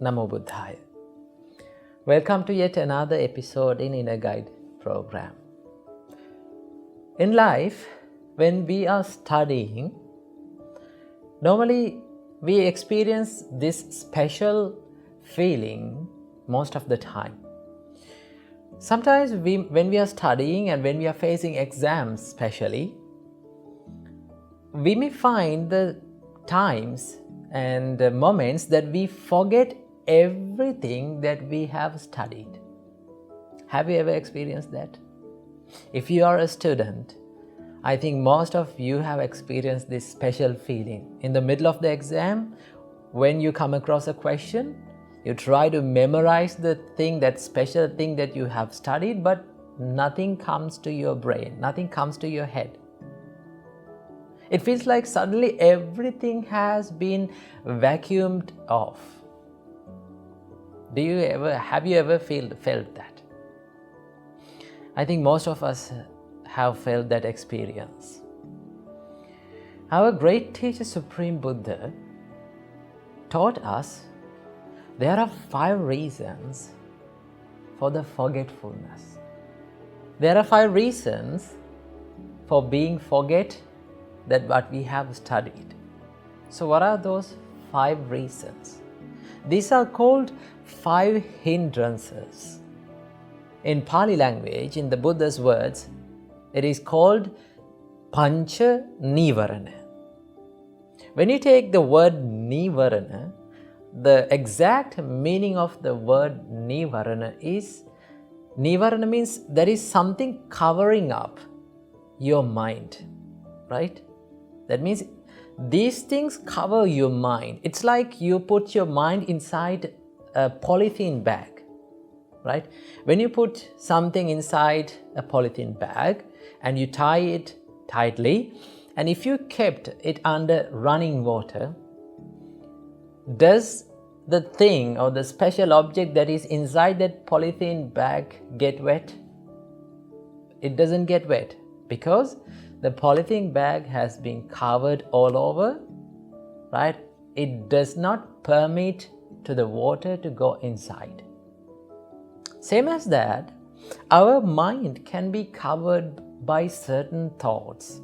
Namo Buddhaya. Welcome to yet another episode in Inner Guide program. In life, when we are studying, normally we experience this special feeling most of the time. Sometimes when we are studying and when we are facing exams especially, we may find the times and moments that we forget everything that we have studied. Have you ever experienced that? If you are a student, I think most of you have experienced this special feeling. In the middle of the exam, when you come across a question, you try to memorize the thing, that special thing that you have studied, but nothing comes to your brain, nothing comes to your head. It feels like suddenly everything has been vacuumed off. Have you ever felt that? I think most of us have felt that experience. Our great teacher, Supreme Buddha, taught us there are 5 reasons for the forgetfulness. There are 5 reasons for being forget that what we have studied. So what are those 5 reasons? These are called 5 hindrances. In Pali language, in the Buddha's words, it is called Pancha Nivarana. When you take the word Nivarana, the exact meaning of the word Nivarana means there is something covering up your mind, right? That means these things cover your mind. It's like you put your mind inside a polythene bag, right? When you put something inside a polythene bag and you tie it tightly, and if you kept it under running water, does the thing or the special object that is inside that polythene bag get wet? It doesn't get wet because the polythene bag has been covered all over, right? It does not permit to the water to go inside. Same as that, our mind can be covered by certain thoughts,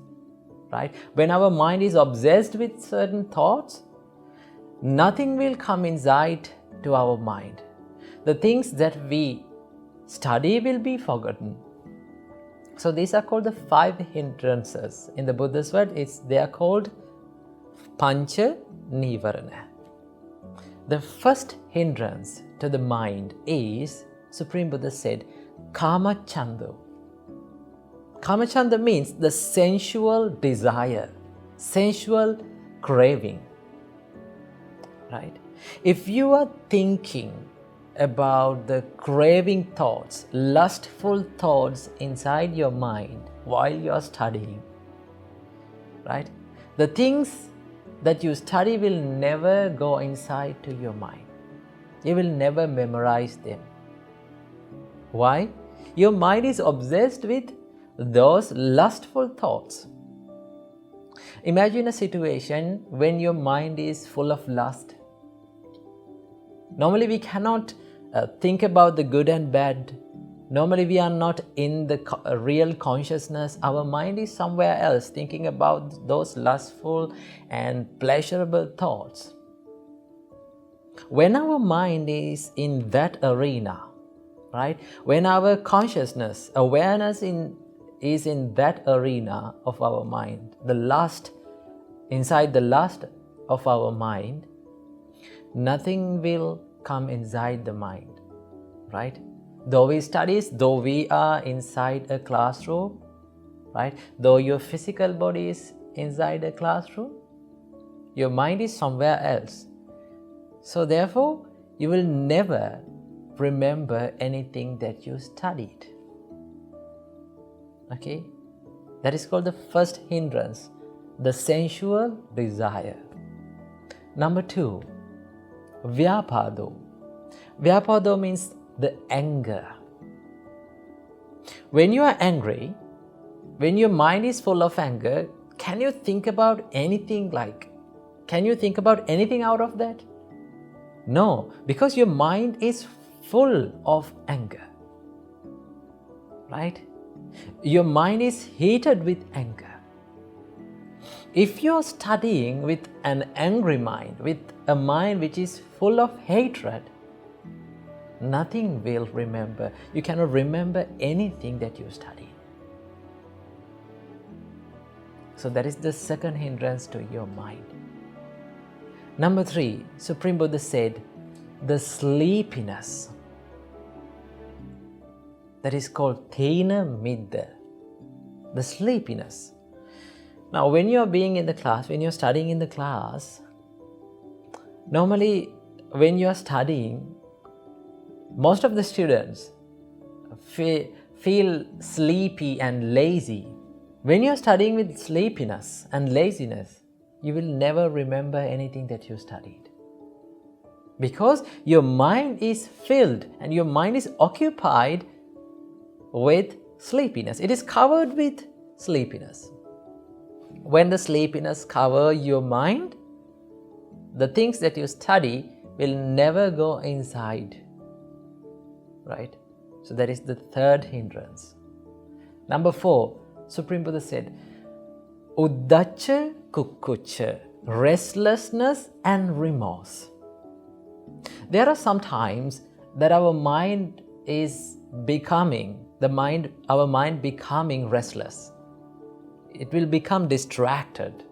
right? When our mind is obsessed with certain thoughts, nothing will come inside to our mind. The things that we study will be forgotten. So these are called the 5 hindrances. In the Buddha's word, they are called Pancha Nivarana. The first hindrance to the mind is, Supreme Buddha said, Kama Chanda. Kama Chanda means the sensual desire, sensual craving, right? If you are thinking about the craving thoughts, lustful thoughts inside your mind while you are studying, right? The things that you study will never go inside to your mind. You will never memorize them. Why? Your mind is obsessed with those lustful thoughts. Imagine a situation when your mind is full of lust. Normally we cannot think about the good and bad. Normally we are not in the real consciousness. Our mind is somewhere else, thinking about those lustful and pleasurable thoughts. When our mind is in that arena, right? When our consciousness, awareness is in that arena of our mind, the lust, inside the lust of our mind, nothing will come inside the mind, right? Though we study, though we are inside a classroom, right? Though your physical body is inside a classroom, your mind is somewhere else. So therefore, you will never remember anything that you studied. Okay? That is called the first hindrance, the sensual desire. Number 2, Vyapado. Vyapado means the anger. When you are angry, when your mind is full of anger, can you think about anything out of that? No, because your mind is full of anger. Right? Your mind is heated with anger. If you're studying with an angry mind, with a mind which is full of hatred, nothing will remember. You cannot remember anything that you studied. So that is the second hindrance to your mind. Number 3, Supreme Buddha said, the sleepiness. That is called Thena Midda, the sleepiness. Now, when you're being in the class, when you're studying in the class, normally when you're studying, most of the students feel sleepy and lazy. When you're studying with sleepiness and laziness, you will never remember anything that you studied. Because your mind is filled and your mind is occupied with sleepiness. It is covered with sleepiness. When the sleepiness covers your mind, the things that you study will never go inside. Right? So that is the third hindrance. Number 4, Supreme Buddha said, Uddacha Kukkucha, restlessness and remorse. There are some times that our mind is becoming restless. It will become distracted,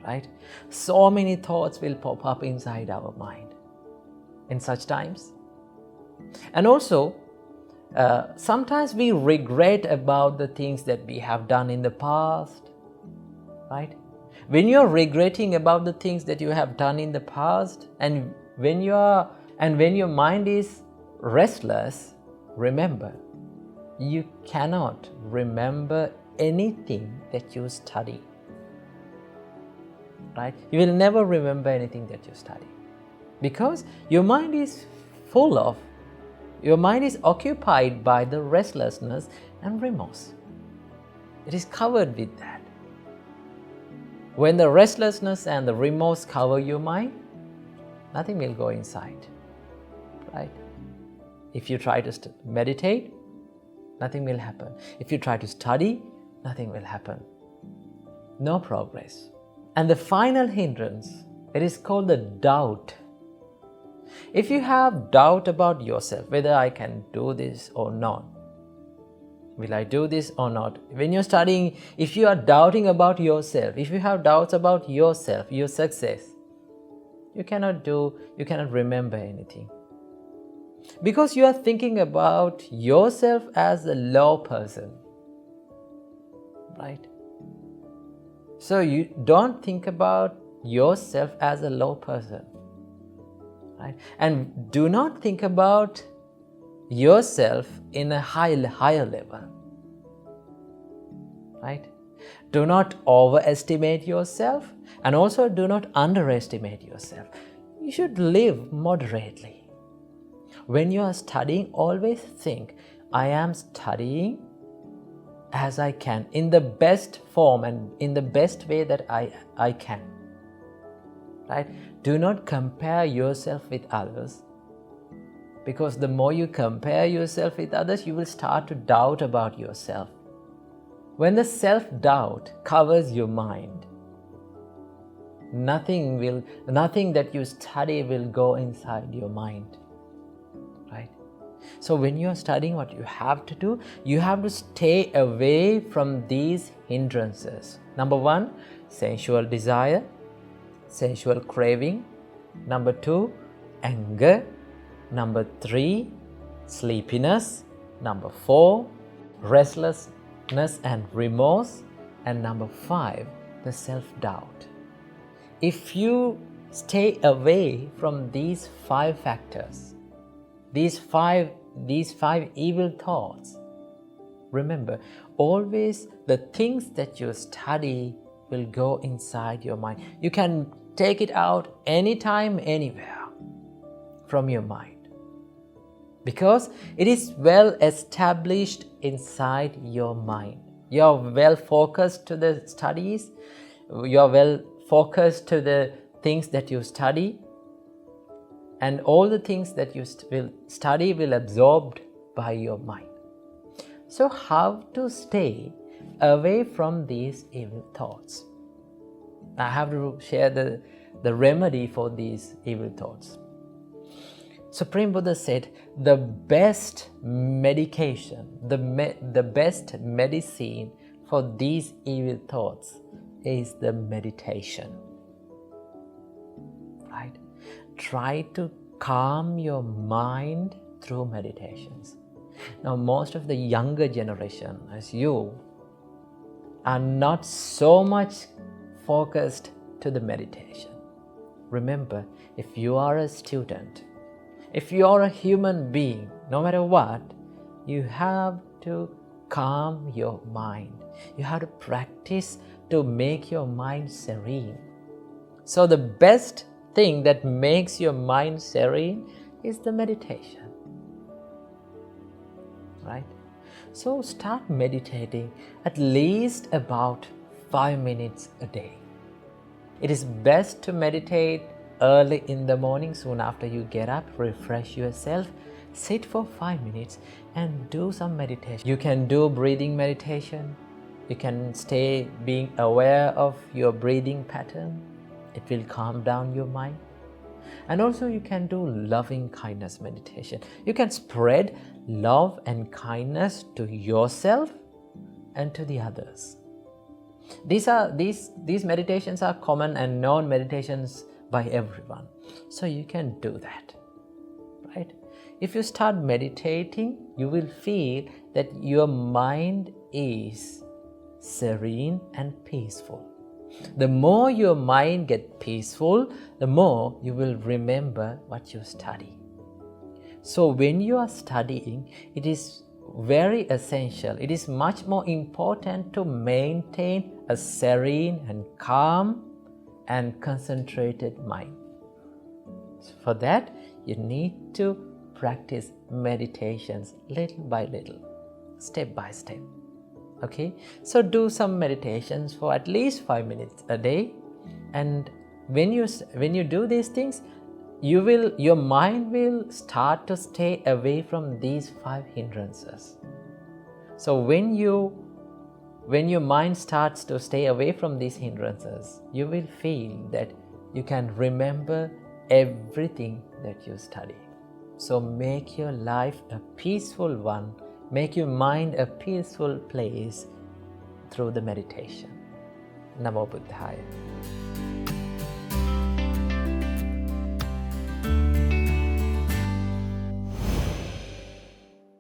right? So many thoughts will pop up inside our mind in such times. And also, sometimes we regret about the things that we have done in the past, right? When you're regretting about the things that you have done in the past, and when your mind is restless, remember, you cannot remember anything that you study. Right? You will never remember anything that you study. Because your mind is occupied by the restlessness and remorse. It is covered with that. When the restlessness and the remorse cover your mind, nothing will go inside. Right? If you try to meditate, nothing will happen. If you try to study, nothing will happen. No progress. And the final hindrance, it is called the doubt. If you have doubt about yourself, whether I can do this or not, will I do this or not? When you're studying, if you are doubting about yourself, if you have doubts about yourself, your success, you cannot remember anything. Because you are thinking about yourself as a low person. Right? So you don't think about yourself as a low person. Right? And do not think about yourself in a higher level. Right? Do not overestimate yourself, and also do not underestimate yourself. You should live moderately. When you are studying, always think, I am studying as I can, in the best form and in the best way that I can. Right? Do not compare yourself with others, because the more you compare yourself with others, you will start to doubt about yourself. When the self-doubt covers your mind, nothing that you study will go inside your mind. Right? So when you are studying, what you have to do, you have to stay away from these hindrances. Number 1, sensual desire, sensual craving. Number 2, anger. Number 3, sleepiness. Number 4, restlessness and remorse. And number 5, the self-doubt. If you stay away from these 5 factors, these five evil thoughts, remember, always the things that you study will go inside your mind. You can take it out anytime, anywhere from your mind, because it is well established inside your mind. You are well focused to the studies, you are well focused to the things that you study, and all the things that you will study will absorbed by your mind. So how to stay away from these evil thoughts? I have to share the remedy for these evil thoughts. Supreme Buddha said the best medication, the best medicine for these evil thoughts is the meditation. Right? Try to calm your mind through meditations. Now, most of the younger generation, as you, are not so much focused to the meditation. Remember, if you are a student, if you are a human being, no matter what, you have to calm your mind. You have to practice to make your mind serene. So the best thing that makes your mind serene is the meditation. Right? So start meditating at least about 5 minutes a day. It is best to meditate early in the morning, soon after you get up, refresh yourself, sit for 5 minutes and do some meditation. You can do breathing meditation. You can stay being aware of your breathing pattern. It will calm down your mind. And also you can do loving kindness meditation. You can spread love and kindness to yourself and to the others. These meditations are common and known meditations by everyone. So you can do that. Right? If you start meditating, you will feel that your mind is serene and peaceful. The more your mind gets peaceful, the more you will remember what you study. So when you are studying, it is very essential. It is much more important to maintain a serene and calm and concentrated mind. So for that, you need to practice meditations little by little, step by step. Okay, so do some meditations for at least 5 minutes a day, and when you do these things, your mind will start to stay away from these 5 hindrances. So when your mind starts to stay away from these hindrances, you will feel that you can remember everything that you study. So make your life a peaceful one. Make your mind a peaceful place through the meditation. Namo Buddhaya.